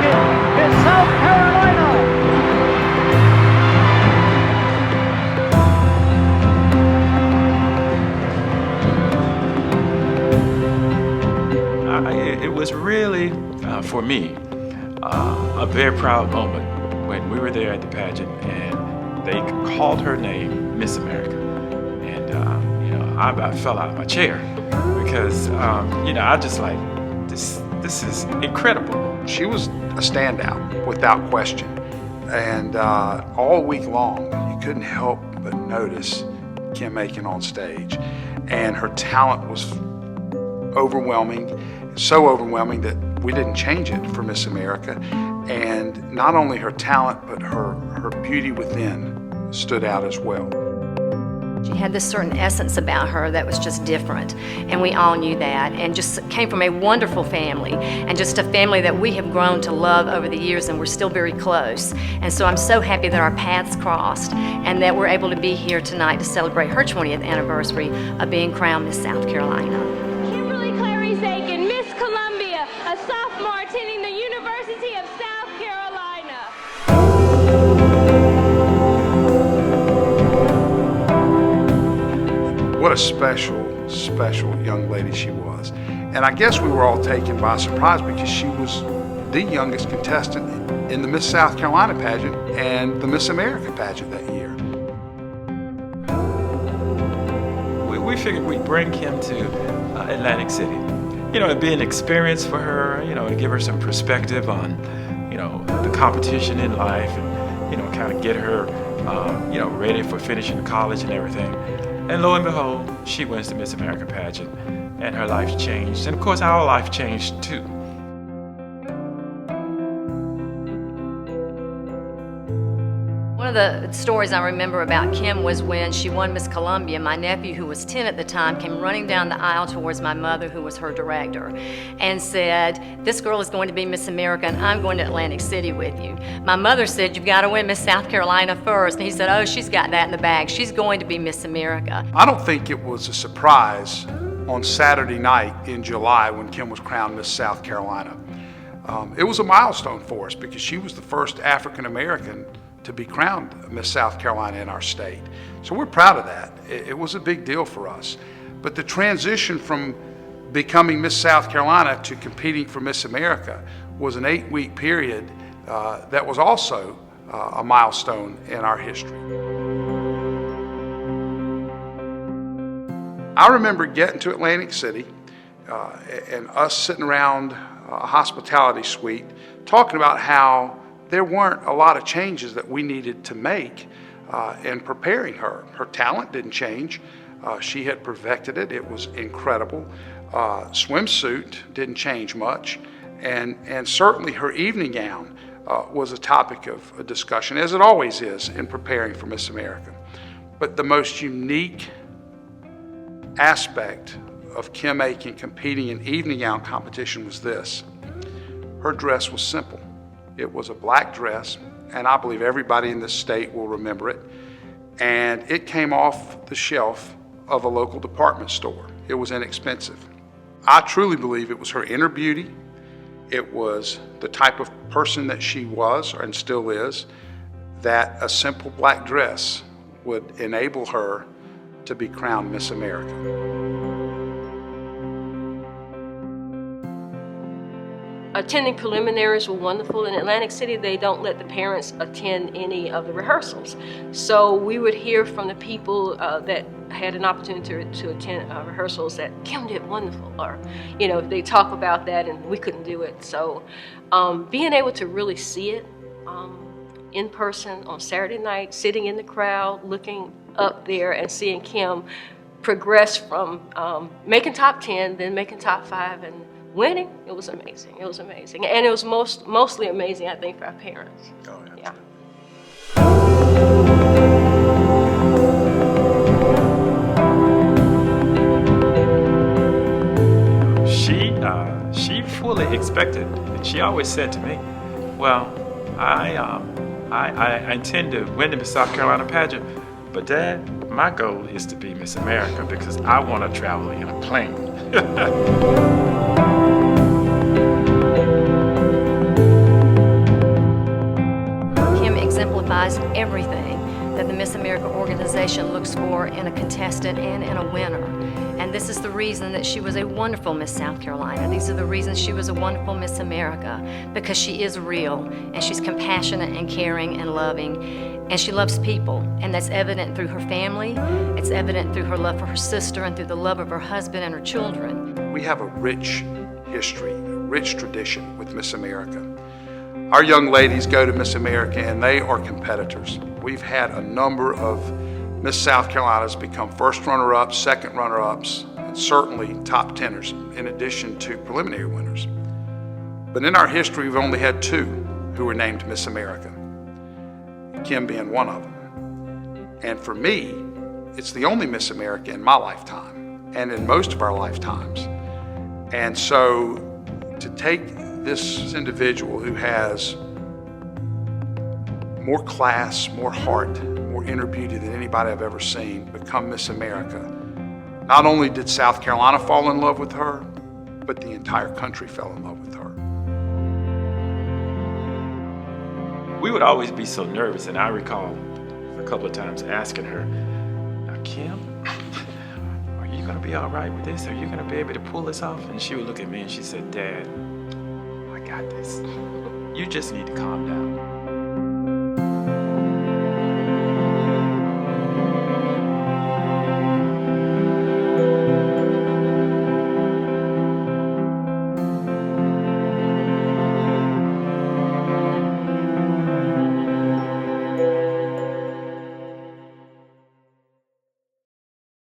pageant, Miss South Carolina. It was really, for me, a very proud moment when we were there at the pageant and they called her name Miss America. And, I about fell out of my chair because, I just like, this is incredible. She was a standout, without question. And all week long, you couldn't help but notice Kim Aiken on stage. And her talent was overwhelming, so overwhelming that we didn't change it for Miss America. And not only her talent, but her beauty within stood out as well. She had this certain essence about her that was just different, and we all knew that, and just came from a wonderful family, and just a family that we have grown to love over the years, and we're still very close. And so I'm so happy that our paths crossed and that we're able to be here tonight to celebrate her 20th anniversary of being crowned Miss South Carolina. Kimberly Clarice Aiken, Miss Columbia, a sophomore attending the University of South Carolina. What a special, special young lady she was. And I guess we were all taken by surprise because she was the youngest contestant in the Miss South Carolina pageant and the Miss America pageant that year. We figured we'd bring Kim to Atlantic City. It'd be an experience for her, to give her some perspective on, the competition in life and, kind of get her, ready for finishing college and everything. And lo and behold, she wins the Miss America pageant, and her life changed. And of course, our life changed too. One of the stories I remember about Kim was when she won Miss Columbia. My nephew, who was 10 at the time, came running down the aisle towards my mother, who was her director, and said, "This girl is going to be Miss America, and I'm going to Atlantic City with you." My mother said, "You've got to win Miss South Carolina first." And he said, "Oh, she's got that in the bag. She's going to be Miss America." I don't think it was a surprise on Saturday night in July when Kim was crowned Miss South Carolina. It was a milestone for us because she was the first African American to be crowned Miss South Carolina in our state. So we're proud of that. It was a big deal for us. But the transition from becoming Miss South Carolina to competing for Miss America was an 8-week period that was also a milestone in our history. I remember getting to Atlantic City and us sitting around a hospitality suite talking about how there weren't a lot of changes that we needed to make in preparing her. Her talent didn't change. She had perfected it. It was incredible. Swimsuit didn't change much. And certainly her evening gown was a topic of discussion, as it always is in preparing for Miss America. But the most unique aspect of Kim Aiken competing in evening gown competition was this. Her dress was simple. It was a black dress, and I believe everybody in this state will remember it. And it came off the shelf of a local department store. It was inexpensive. I truly believe it was her inner beauty. It was the type of person that she was and still is, that a simple black dress would enable her to be crowned Miss America. Attending preliminaries were wonderful. In Atlantic City, they don't let the parents attend any of the rehearsals. So we would hear from the people that had an opportunity to attend rehearsals that Kim did wonderful, or they talk about that and we couldn't do it. So being able to really see it in person on Saturday night, sitting in the crowd, looking up there and seeing Kim progress from making top 10, then making top 5, and winning, it was amazing. It was amazing. And it was mostly amazing, I think, for our parents. Oh, yeah. She fully expected, and she always said to me, "Well, I intend to win the Miss South Carolina pageant, but Dad, my goal is to be Miss America because I want to travel in a plane." exemplifies everything that the Miss America organization looks for in a contestant and in a winner. And this is the reason that she was a wonderful Miss South Carolina. These are the reasons she was a wonderful Miss America, because she is real, and she's compassionate and caring and loving, and she loves people. And that's evident through her family, it's evident through her love for her sister, and through the love of her husband and her children. We have a rich history, a rich tradition with Miss America. Our young ladies go to Miss America and they are competitors. We've had a number of Miss South Carolinas become first runner-ups, second runner-ups, and certainly top teners, in addition to preliminary winners. But in our history, we've only had 2 who were named Miss America, Kim being one of them. And for me, it's the only Miss America in my lifetime, and in most of our lifetimes. And so to take this individual who has more class, more heart, more inner beauty than anybody I've ever seen become Miss America, not only did South Carolina fall in love with her, but the entire country fell in love with her. We would always be so nervous, and I recall a couple of times asking her, "Now, Kim, are you gonna be all right with this? Are you gonna be able to pull this off?" And she would look at me and she said, "Dad, I got this. You just need to calm down."